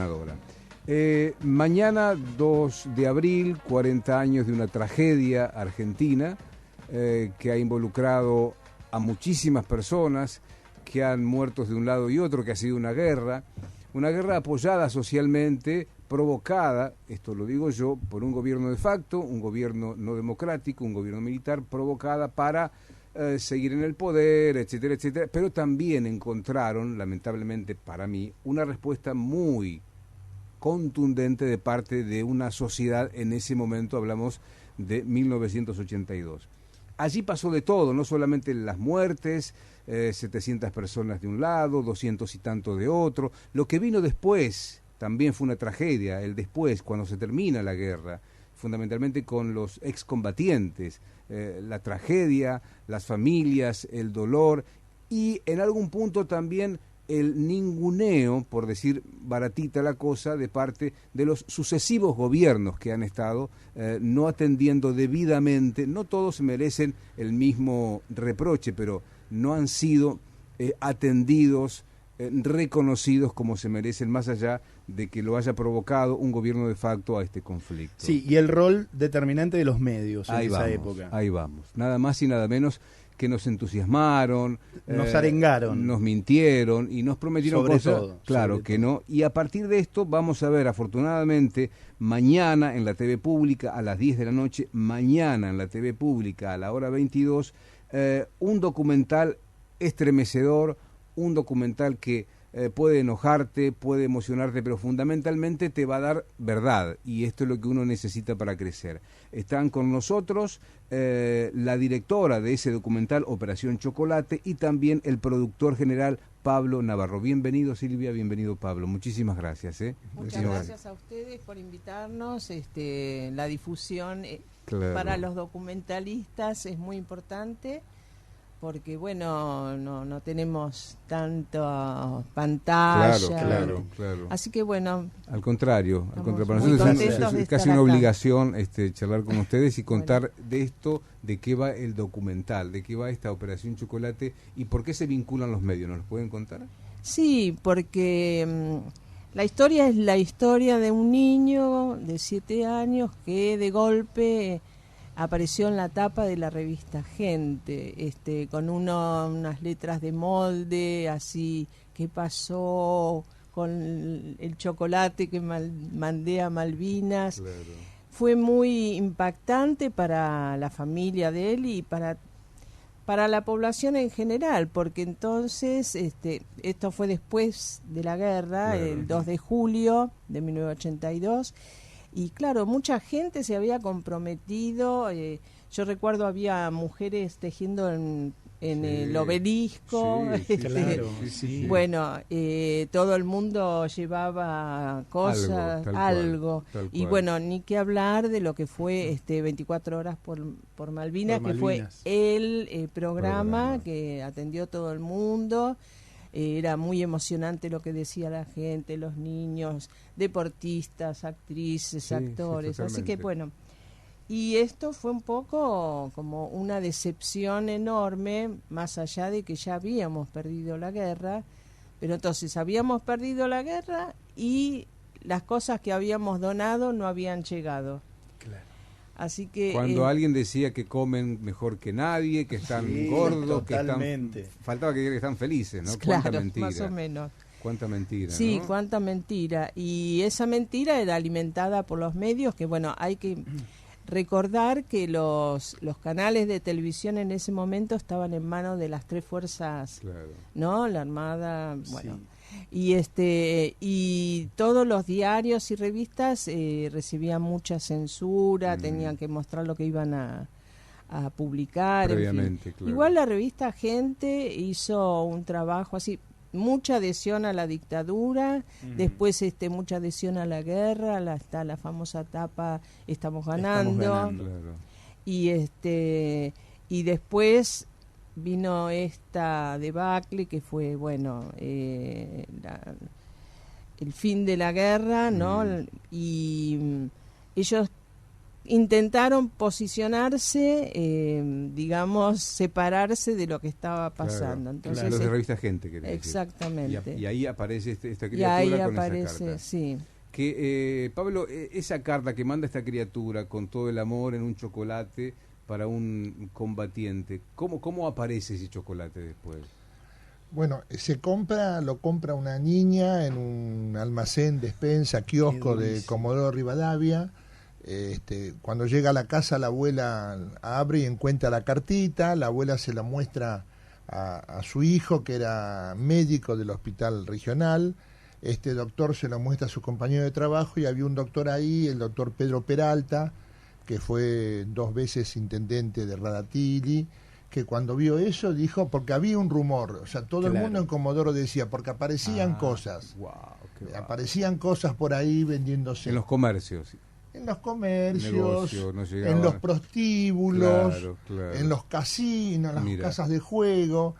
Ahora. Mañana 2 de abril, 40 años de una tragedia argentina que ha involucrado a muchísimas personas, que han muerto de un lado y otro, que ha sido una guerra apoyada socialmente, provocada, esto lo digo yo, por un gobierno de facto, un gobierno no democrático, un gobierno militar, provocada para seguir en el poder, etcétera, etcétera, pero también encontraron, lamentablemente para mí, una respuesta muy contundente de parte de una sociedad. En ese momento hablamos de 1982. Allí pasó de todo, no solamente las muertes, 700 personas de un lado, 200 y tanto de otro. Lo que vino después también fue una tragedia, el después, cuando se termina la guerra, fundamentalmente con los excombatientes, la tragedia, las familias, el dolor y en algún punto también el ninguneo, por decir baratita la cosa, de parte de los sucesivos gobiernos que han estado no atendiendo debidamente. No todos merecen el mismo reproche, pero no han sido atendidos, reconocidos como se merecen, más allá de que lo haya provocado un gobierno de facto a este conflicto. Sí, y el rol determinante de los medios en esa época. Ahí vamos, nada más y nada menos que nos entusiasmaron, nos arengaron, nos mintieron y nos prometieron sobre cosas, todo, claro sobre que todo. no, y a partir de esto vamos a ver, afortunadamente, mañana en la TV Pública a las 10 de la noche, mañana en la TV Pública a la hora 22, un documental estremecedor, un documental que puede enojarte, puede emocionarte, pero fundamentalmente te va a dar verdad, y esto es lo que uno necesita para crecer. Están con nosotros la directora de ese documental, Operación Chocolate, y también el productor general, Pablo Navarro. Bienvenido, Silvia, bienvenido, Pablo. Muchísimas gracias. Muchas gracias a ustedes por invitarnos. La difusión claro. Para los documentalistas es muy importante, porque bueno, no tenemos tanto pantalla. Claro. Así que bueno. Al contrario, para muy nosotros contentos es casi de una estar acá. obligación charlar con ustedes y contar de esto, de qué va el documental, de qué va esta Operación Chocolate y por qué se vinculan los medios. ¿Nos los pueden contar? Sí, porque la historia es la historia de un niño de 7 años que de golpe apareció en la tapa de la revista Gente, con unas letras de molde, así, ¿qué pasó con el chocolate que mandé a Malvinas? Claro. Fue muy impactante para la familia de él y para la población en general, porque entonces esto fue después de la guerra, claro. El 2 de julio de 1982, y claro, mucha gente se había comprometido. Yo recuerdo había mujeres tejiendo en sí. El obelisco. Claro, sí. Bueno, todo el mundo llevaba cosas, algo. Y bueno, ni que hablar de lo que fue 24 horas por Malvinas, que fue el programa que atendió todo el mundo. Era muy emocionante lo que decía la gente, los niños, deportistas, actrices, actores. Así que bueno, y esto fue un poco como una decepción enorme, más allá de que ya habíamos perdido la guerra, pero entonces habíamos perdido la guerra y las cosas que habíamos donado no habían llegado. Claro. Así que cuando alguien decía que comen mejor que nadie, que están gordos, totalmente. Que faltaba que digan que están felices, ¿no? Claro, cuánta mentira, más o menos. Cuánta mentira, sí, ¿no? Cuánta mentira. Y esa mentira era alimentada por los medios, que bueno, hay que recordar que los canales de televisión en ese momento estaban en manos de las 3 fuerzas, claro. ¿No? La Armada, bueno. Sí. Y todos los diarios y revistas recibían mucha censura, tenían que mostrar lo que iban a publicar. Previamente, en fin. Claro. Igual la revista Gente hizo un trabajo así, mucha adhesión a la dictadura, después mucha adhesión a la guerra, está la famosa tapa Estamos ganando. Claro. Y después vino esta debacle que fue, bueno, el fin de la guerra, ¿no? Y ellos intentaron posicionarse, digamos, separarse de lo que estaba pasando. Claro, entonces los de revista Gente, exactamente. Y ahí aparece esta criatura y ahí con aparece, esa carta. Sí. Que, Pablo, esa carta que manda esta criatura con todo el amor en un chocolate para un combatiente, ¿cómo aparece ese chocolate después? Bueno, lo compra una niña en un almacén, despensa, kiosco de Comodoro Rivadavia. Cuando llega a la casa, la abuela abre y encuentra la cartita. La abuela se la muestra a su hijo, que era médico del hospital regional. Este doctor se lo muestra a su compañero de trabajo, y había un doctor ahí, el doctor Pedro Peralta, que fue 2 veces intendente de Radatili, que cuando vio eso dijo, porque había un rumor, o sea, todo el mundo en Comodoro decía, porque aparecían cosas, aparecían cosas por ahí vendiéndose. En los comercios. En los comercios, Negocio, en los prostíbulos, claro. En los casinos, en las casas de juego.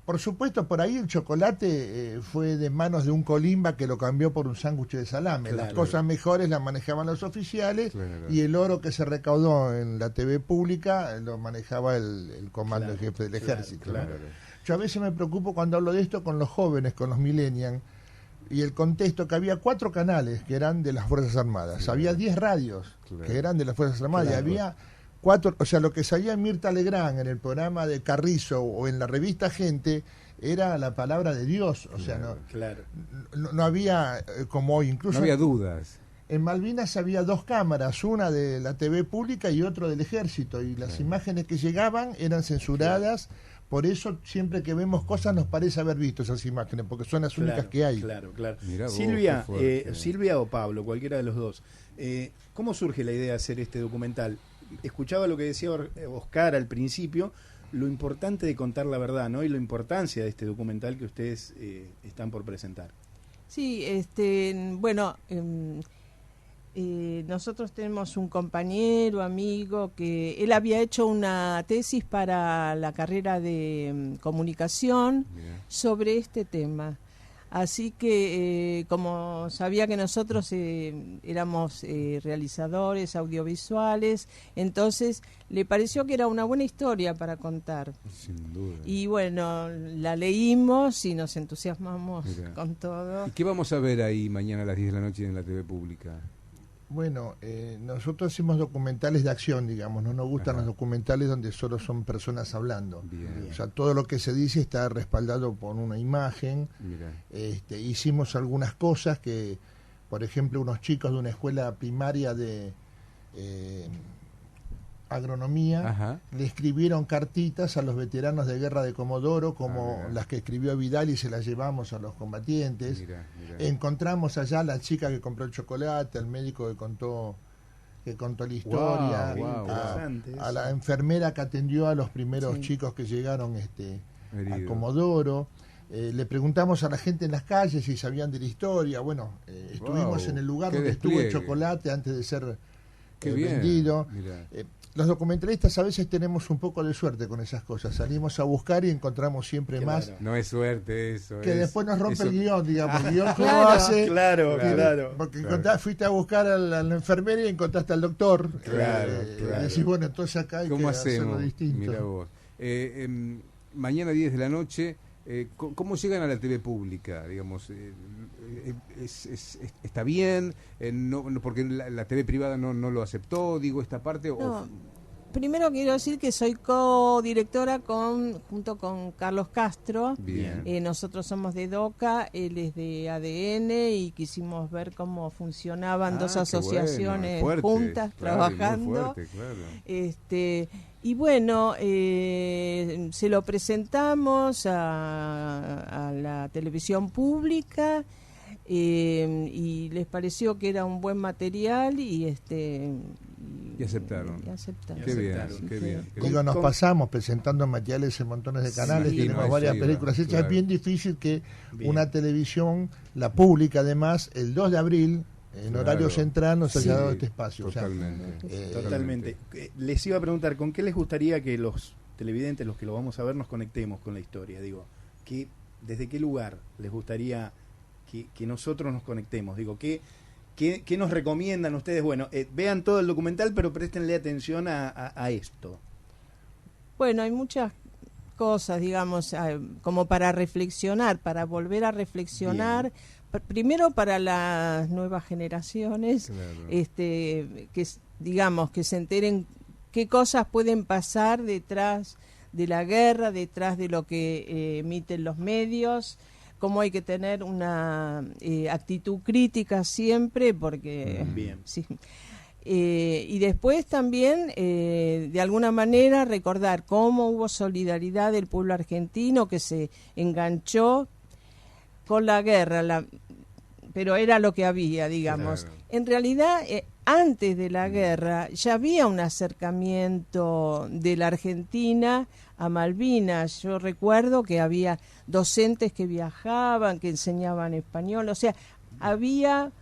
Por supuesto, por ahí el chocolate fue de manos de un colimba que lo cambió por un sándwich de salame. Las cosas mejores las manejaban los oficiales, y el oro que se recaudó en la TV pública lo manejaba el comando en jefe del ejército. Yo a veces me preocupo cuando hablo de esto con los jóvenes, con los millennials, y el contexto, que había 4 canales que eran de las Fuerzas Armadas, había 10 radios que eran de las Fuerzas Armadas, y había 4, o sea, lo que salía Mirta Legrand en el programa de Carrizo o en la revista Gente era la palabra de Dios, o sea, no había, como hoy, incluso no había dudas. En Malvinas había 2 cámaras, una de la TV pública y otra del ejército, y las imágenes que llegaban eran censuradas. Por eso siempre que vemos cosas nos parece haber visto esas imágenes, porque son las únicas que hay. Mirá Silvia, Silvia o Pablo, cualquiera de los dos, ¿cómo surge la idea de hacer este documental? Escuchaba lo que decía Oscar al principio, lo importante de contar la verdad, ¿no? Y la importancia de este documental que ustedes están por presentar. Sí, bueno, nosotros tenemos un compañero, amigo, que él había hecho una tesis para la carrera de comunicación sobre este tema. Así que, como sabía que nosotros éramos realizadores audiovisuales, entonces le pareció que era una buena historia para contar. Sin duda. Y bueno, la leímos y nos entusiasmamos con todo. ¿Y qué vamos a ver ahí mañana a las 10 de la noche en la TV pública? Bueno, nosotros hacemos documentales de acción, digamos, no nos gustan los documentales donde solo son personas hablando. O sea, todo lo que se dice está respaldado por una imagen. Hicimos algunas cosas que, por ejemplo, unos chicos de una escuela primaria de agronomía le escribieron cartitas a los veteranos de guerra de Comodoro, como las que escribió Vidal, y se las llevamos a los combatientes. Encontramos allá a la chica que compró el chocolate, al médico que contó la historia, a la enfermera que atendió a los primeros chicos que llegaron a Comodoro. Le preguntamos a la gente en las calles si sabían de la historia. Bueno, estuvimos en el lugar donde estuvo el chocolate antes de ser vendido. Los documentalistas a veces tenemos un poco de suerte con esas cosas. Salimos a buscar y encontramos siempre más. No es suerte eso. Que después nos rompe el guión, digamos. El guión hace. Porque fuiste a buscar a la enfermera y encontraste al doctor. Y decís, bueno, entonces acá hay que hacerlo distinto. Mirá vos. Mañana 10 de la noche, ¿cómo llegan a la TV pública? Digamos, ¿está bien? Porque la TV privada no lo aceptó, digo, esta parte. Primero quiero decir que soy codirectora junto con Carlos Castro. Nosotros somos de DOCA, él es de ADN, y quisimos ver cómo funcionaban dos asociaciones juntas, trabajando. Y bueno, se lo presentamos a la televisión pública, y les pareció que era un buen material, y aceptaron. Qué bien. Digo, nos pasamos presentando materiales en montones de canales, tenemos varias películas hechas. Es bien difícil que una televisión, la pública además, el 2 de abril, en horario central, nos haya dado este espacio. Totalmente. Les iba a preguntar, ¿con qué les gustaría que los televidentes, los que lo vamos a ver, nos conectemos con la historia? Digo, ¿desde qué lugar les gustaría que nosotros nos conectemos? Digo, ¿qué ¿Qué nos recomiendan ustedes? Bueno, vean todo el documental, pero préstenle atención a esto. Bueno, hay muchas cosas, digamos, como para reflexionar, para volver a reflexionar. Primero para las nuevas generaciones, claro. Que digamos que se enteren qué cosas pueden pasar detrás de la guerra, detrás de lo que emiten los medios, cómo hay que tener una actitud crítica siempre, porque bien. Sí. Y después también, de alguna manera, recordar cómo hubo solidaridad del pueblo argentino que se enganchó con la guerra, pero era lo que había, digamos. Claro. En realidad, antes de la guerra ya había un acercamiento de la Argentina a Malvinas. Yo recuerdo que había docentes que viajaban, que enseñaban español, o sea, había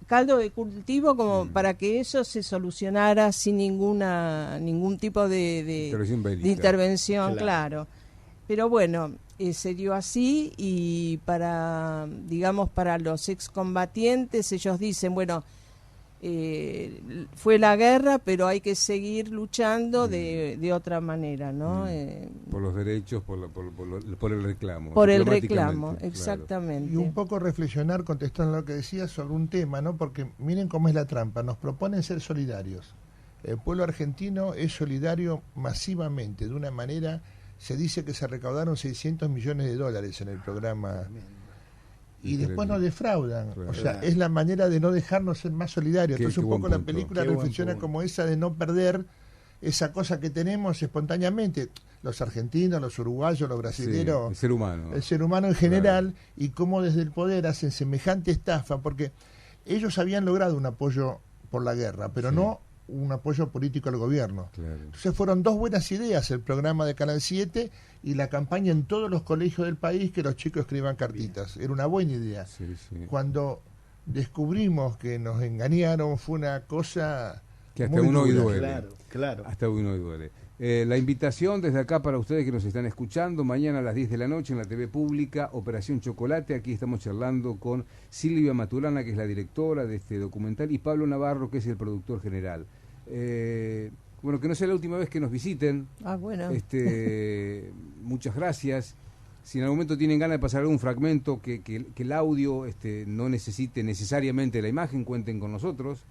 caldo de cultivo como para que eso se solucionara sin ningún tipo de intervención, claro. Pero bueno, se dio así, y para los excombatientes, ellos dicen, bueno, fue la guerra, pero hay que seguir luchando de otra manera, ¿no? Por los derechos, por el reclamo. Por el reclamo, exactamente. Claro. Y un poco reflexionar, contestando lo que decías, sobre un tema, ¿no? Porque miren cómo es la trampa, nos proponen ser solidarios. El pueblo argentino es solidario masivamente, de una manera. Se dice que se recaudaron $600 millones en el programa. Y después nos defraudan. Claro. O sea, es la manera de no dejarnos ser más solidarios. Entonces un poco la película reflexiona como esa de no perder esa cosa que tenemos espontáneamente. Los argentinos, los uruguayos, los brasileños. Sí, el ser humano. El ser humano en general. Claro. Y cómo desde el poder hacen semejante estafa. Porque ellos habían logrado un apoyo por la guerra, pero no un apoyo político al gobierno. Claro. Entonces fueron dos buenas ideas, el programa de Canal 7 y la campaña en todos los colegios del país, que los chicos escriban cartitas. Era una buena idea. Sí. Cuando descubrimos que nos engañaron, fue una cosa que hasta uno hoy duele. Claro. Hasta uno hoy duele. La invitación desde acá para ustedes que nos están escuchando, mañana a las 10 de la noche en la TV Pública, Operación Chocolate. Aquí estamos charlando con Silvia Maturana, que es la directora de este documental, y Pablo Navarro, que es el productor general. Bueno, que no sea la última vez que nos visiten. Bueno. Muchas gracias. Si en algún momento tienen ganas de pasar algún fragmento que el audio no necesite necesariamente la imagen, cuenten con nosotros.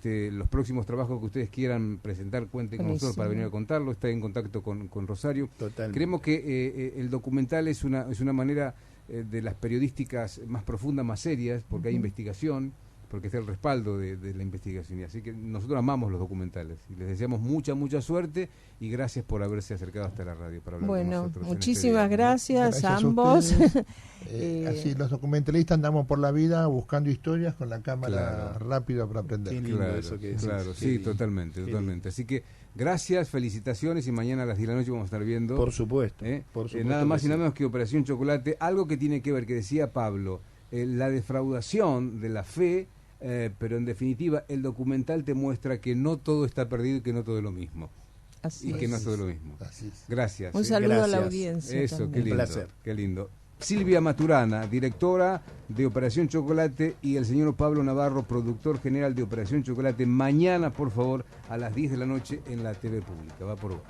Los próximos trabajos que ustedes quieran presentar, cuenten con nosotros para venir a contarlo. Está en contacto con Rosario. Totalmente. Creemos que el documental es una manera de las periodísticas más profundas, más serias, porque hay investigación, porque está el respaldo de la investigación. Y así que nosotros amamos los documentales y les deseamos mucha suerte, y gracias por haberse acercado hasta la radio para hablar con nosotros. Muchísimas gracias a ambos. Así los documentalistas andamos por la vida buscando historias con la cámara rápida para aprender. Qué lindo eso que decís. Claro, sí, totalmente. Así que gracias, felicitaciones, y mañana a las 10 de la noche vamos a estar viendo. Por supuesto. Nada más y nada menos que Operación Chocolate, algo que tiene que ver, que decía Pablo, la defraudación de la fe. Pero en definitiva el documental te muestra que no todo está perdido y que no todo es lo mismo. Así que no es todo lo mismo. Gracias. Un saludo a la audiencia. Eso, también. Qué lindo. Un placer. Qué lindo. Silvia Maturana, directora de Operación Chocolate, y el señor Pablo Navarro, productor general de Operación Chocolate. Mañana, por favor, a las 10 de la noche en la TV Pública. Va por vos.